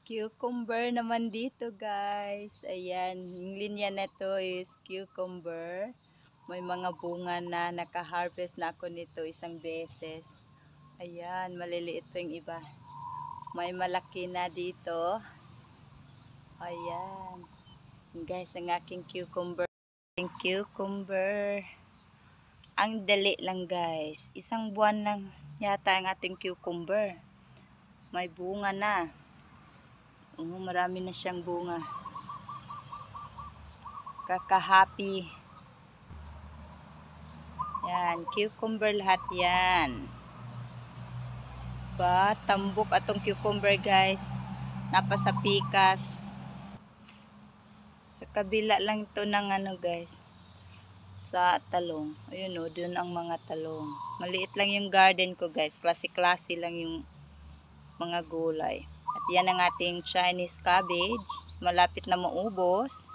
Cucumber naman dito guys. Ayan, yung linya na to is cucumber. May mga bunga na naka-harvest na ako nito isang beses. Ayan, maliliit pa yung iba. May malaki na dito. Ayan. Guys, ang aking cucumber. Ang cucumber. Ang dali lang guys. Isang buwan lang yata ang ating cucumber. May bunga na. Marami na siyang bunga. Kaka-happy. Yan, cucumber lahat yan. Ba, tambok atong cucumber guys. Napasa pikas. Sa kabila lang ito ng ano guys. Sa talong. Ayun o, dun ang mga talong. Maliit lang yung garden ko guys. Klase-klase lang yung mga gulay. At yan ang ating Chinese cabbage. Malapit na maubos.